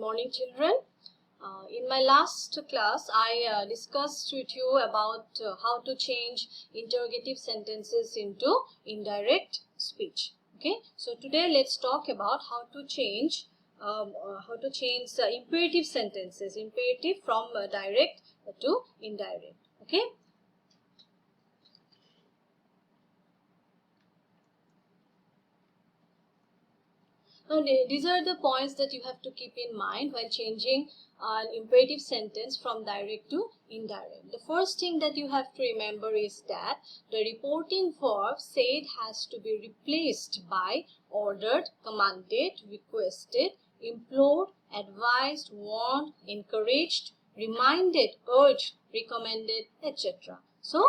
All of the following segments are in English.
morning, children. In my last class, I discussed with you about how to change interrogative sentences into indirect speech. Okay, so today let's talk about how to change imperative sentences, imperative from direct to indirect. Okay. Now, these are the points that you have to keep in mind while changing an imperative sentence from direct to indirect. The first thing that you have to remember is that the reporting verb said has to be replaced by ordered, commanded, requested, implored, advised, warned, encouraged, reminded, urged, recommended, etc. So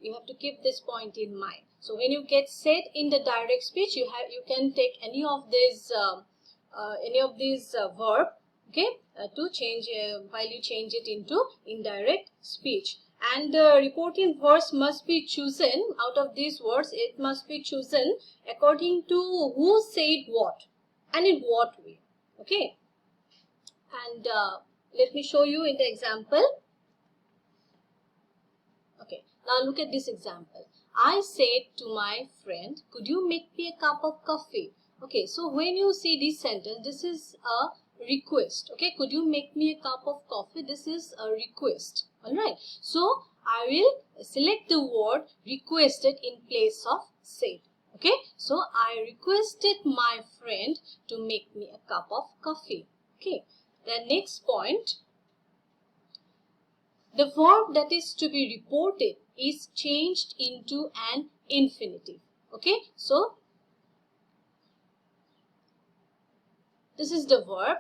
you have to keep this point in mind. So when you get said in the direct speech, you can take any of these verb, okay, to change while you change it into indirect speech. And the reporting verse must be chosen out of these words. It must be chosen according to who said what and in what way. Okay, and let me show you in the example. Okay, now look at this example. I said to my friend, could you make me a cup of coffee? Okay, so when you see this sentence, this is a request. Okay, could you make me a cup of coffee? This is a request. Alright, so I will select the word requested in place of said. Okay, so I requested my friend to make me a cup of coffee. Okay, the next point. The verb that is to be reported is changed into an infinitive. Okay, so this is the verb.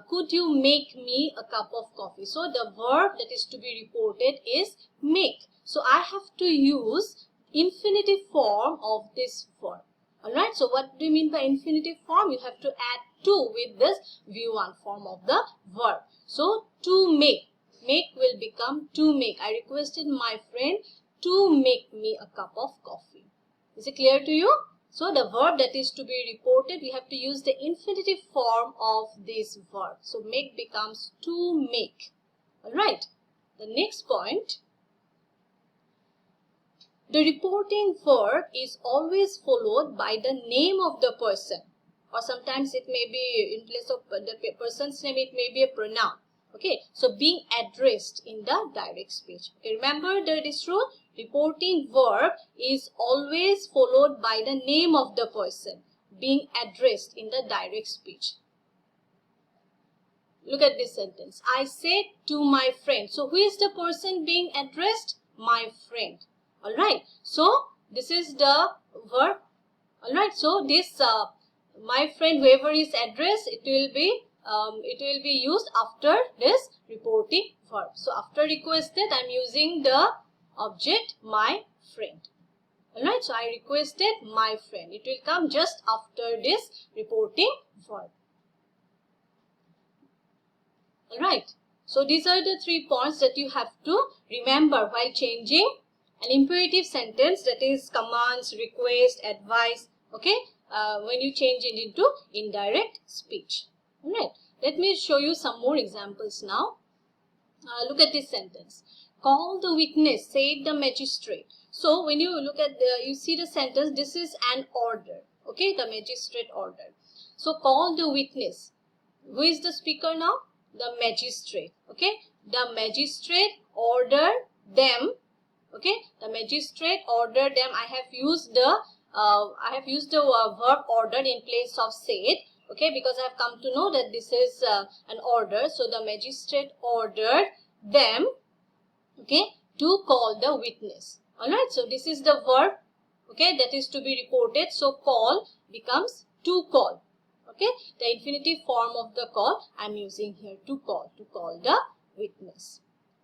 Could you make me a cup of coffee? So the verb that is to be reported is make. So I have to use infinitive form of this verb. Alright, so what do you mean by infinitive form? You have to add to with this V1 form of the verb. So to make. Make will become to make. I requested my friend to make me a cup of coffee. Is it clear to you? So the verb that is to be reported, we have to use the infinitive form of this verb. So make becomes to make. Alright. The next point. The reporting verb is always followed by the name of the person. Or sometimes it may be in place of the person's name, it may be a pronoun. Okay, so being addressed in the direct speech. Okay, remember this rule, reporting verb is always followed by the name of the person, being addressed in the direct speech. Look at this sentence. I said to my friend. So who is the person being addressed? My friend. Alright, so this is the verb. Alright, so this my friend, whoever is addressed, it will be used after this reporting verb. So after requested, I am using the object my friend. Alright, so I requested my friend. It will come just after this reporting verb. Alright, so these are the 3 points that you have to remember while changing an imperative sentence, that is commands, request, advice. Okay, when you change it into indirect speech. Alright, let me show you some more examples now. Look at this sentence. Call the witness, said the magistrate. So when you look at you see the sentence, this is an order. Okay, the magistrate order. So call the witness. Who is the speaker now? The magistrate. Okay, the magistrate ordered them. Okay, the magistrate ordered them. I have used the verb ordered in place of said. Okay, because I have come to know that this is an order. So the magistrate ordered them, okay, to call the witness. Alright, so this is the verb, okay, that is to be reported. So call becomes to call. Okay, the infinitive form of the call I am using here, to call the witness.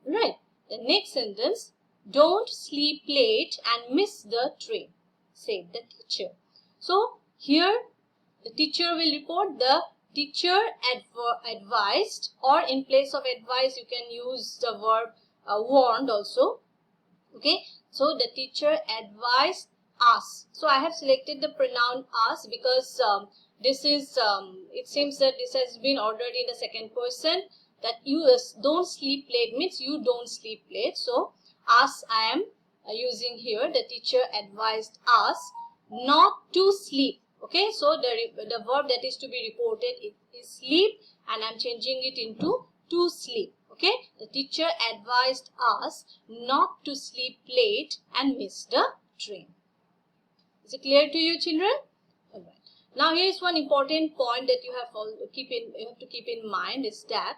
Alright, the next sentence. Don't sleep late and miss the train, said the teacher. So here the teacher will report. The teacher advised, or in place of advised you can use the verb warned also. Okay, so the teacher advised us. So I have selected the pronoun us because this is, it seems that this has been ordered in the second person, that you don't sleep late means you don't sleep late. So us I am using here. The teacher advised us not to sleep. Okay, so the verb that is to be reported is sleep, and I'm changing it into to sleep. Okay, the teacher advised us not to sleep late and miss the train. Is it clear to you, children? All right. Now here is one important point that you have to keep in mind, is that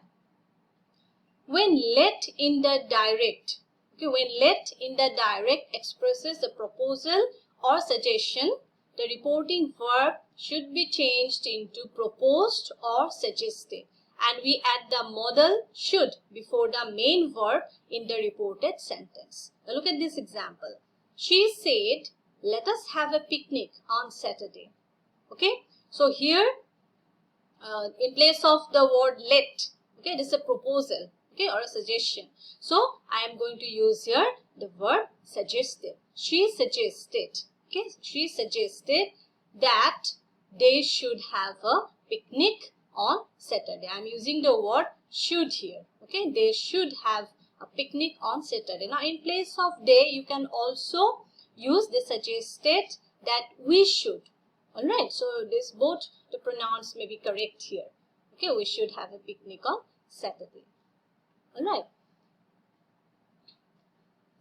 when let in the direct, okay, when let in the direct expresses a proposal or suggestion, the reporting verb should be changed into proposed or suggested, and we add the modal should before the main verb in the reported sentence. Now look at this example. She said, "Let us have a picnic on Saturday." Okay, so here in place of the word let, okay, this is a proposal, okay, or a suggestion. So I am going to use here the verb suggested. She suggested, okay, she suggested that they should have a picnic on Saturday. I am using the word should here, okay, they should have a picnic on Saturday. Now in place of they, you can also use the suggested, that we should. All right, so this both the pronouns may be correct here. Okay, we should have a picnic on Saturday. All right.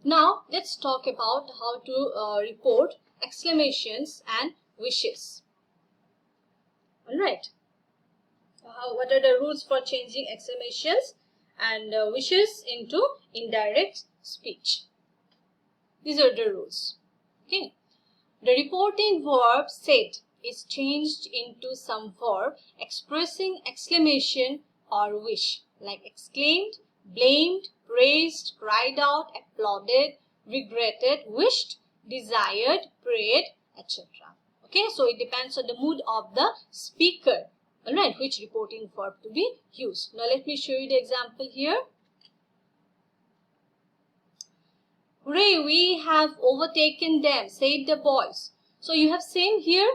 Now let's talk about how to report exclamations and wishes. All right. What are the rules for changing exclamations and wishes into indirect speech? These are the rules. Okay. The reporting verb said is changed into some verb expressing exclamation or wish, like exclaimed, blamed, praised, cried out, applauded, regretted, wished, desired, prayed, etc. Okay, so it depends on the mood of the speaker, alright, which reporting verb to be used. Now let me show you the example here. "Hooray, we have overtaken them," said the boys. So you have seen here,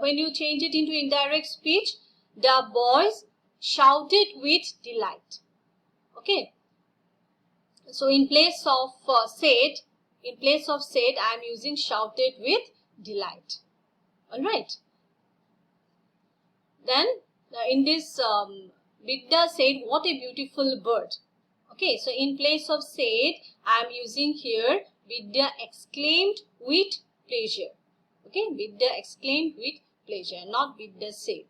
when you change it into indirect speech, the boys shouted with delight. Okay. So in place of said, I am using shouted with delight. All right. Then in this, Vidya said, "What a beautiful bird." Okay, so in place of said, I am using here Vidya exclaimed with pleasure. Okay, Vidya exclaimed with pleasure, not Vidya said.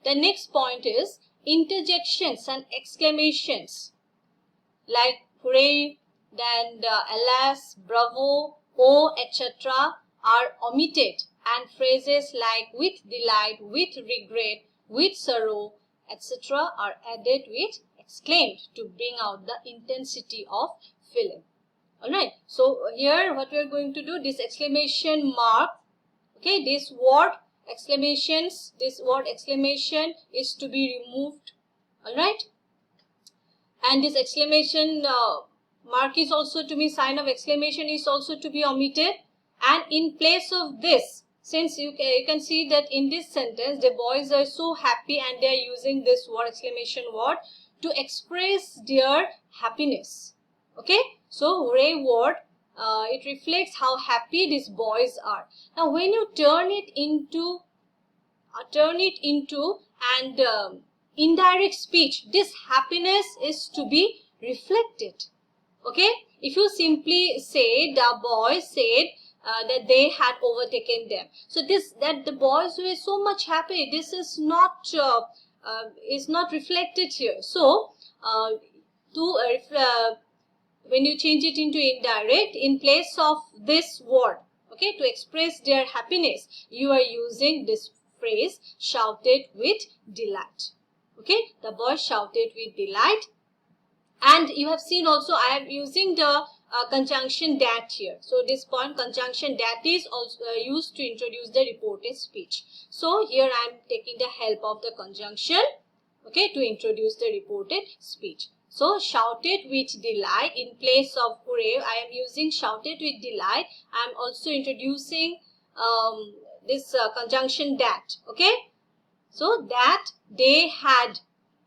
The next point is interjections and exclamations, like hooray, then alas, bravo, oh, etc. are omitted, and phrases like with delight, with regret, with sorrow, etc. are added with exclaimed to bring out the intensity of feeling. Alright, so here what we are going to do, this exclamation mark, okay, this word exclamation is to be removed. Alright, and this exclamation mark is also to be, sign of exclamation is also to be omitted, and in place of this, since you can see that in this sentence the boys are so happy and they are using this word, exclamation word, to express their happiness. Okay, so hooray word, it reflects how happy these boys are. Now when you turn it into indirect speech, this happiness is to be reflected. Okay, if you simply say the boys said that they had overtaken them, so that the boys were so much happy, this is not reflected here. So when you change it into indirect, in place of this word, okay, to express their happiness, you are using this phrase shouted with delight. Okay, the boys shouted with delight. And you have seen also I am using the conjunction that here. So this point, conjunction that, is also used to introduce the reported speech. So here I am taking the help of the conjunction, okay, to introduce the reported speech. So shouted with delight, in place of hooray, I am using shouted with delight. I am also introducing this conjunction that. Okay, so that they had,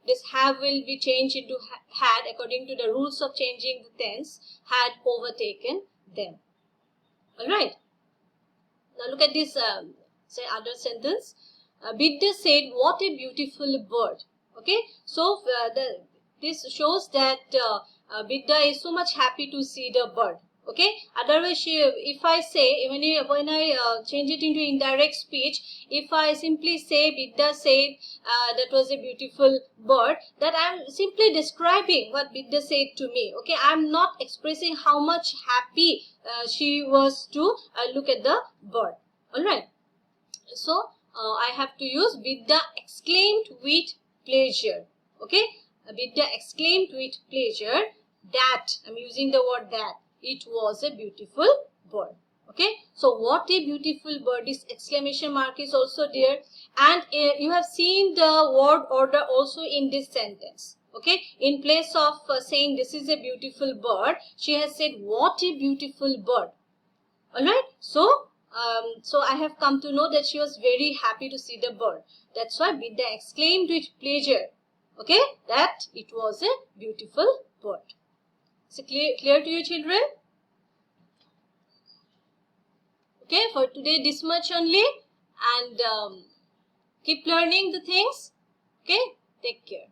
this have will be changed into had according to the rules of changing the tense, had overtaken them. All right, now look at this say other sentence. Bidda said, "What a beautiful bird." Okay, so this shows that Bidda is so much happy to see the bird. Okay, otherwise if I say, when I change it into indirect speech, if I simply say Bidda said that was a beautiful bird, that I am simply describing what Bidda said to me. Okay, I am not expressing how much happy she was to look at the bird. All right, so I have to use Bidda exclaimed with pleasure. Okay, Bidda exclaimed with pleasure that, I'm using the word that, it was a beautiful bird. Okay, so what a beautiful bird, this exclamation mark is also there, and you have seen the word order also in this sentence. Okay, in place of saying this is a beautiful bird, she has said what a beautiful bird. All right, so I have come to know that she was very happy to see the bird. That's why Bidda exclaimed with pleasure, okay, that it was a beautiful bird. So clear to you, children? Okay, for today this much only, and keep learning the things. Okay, take care.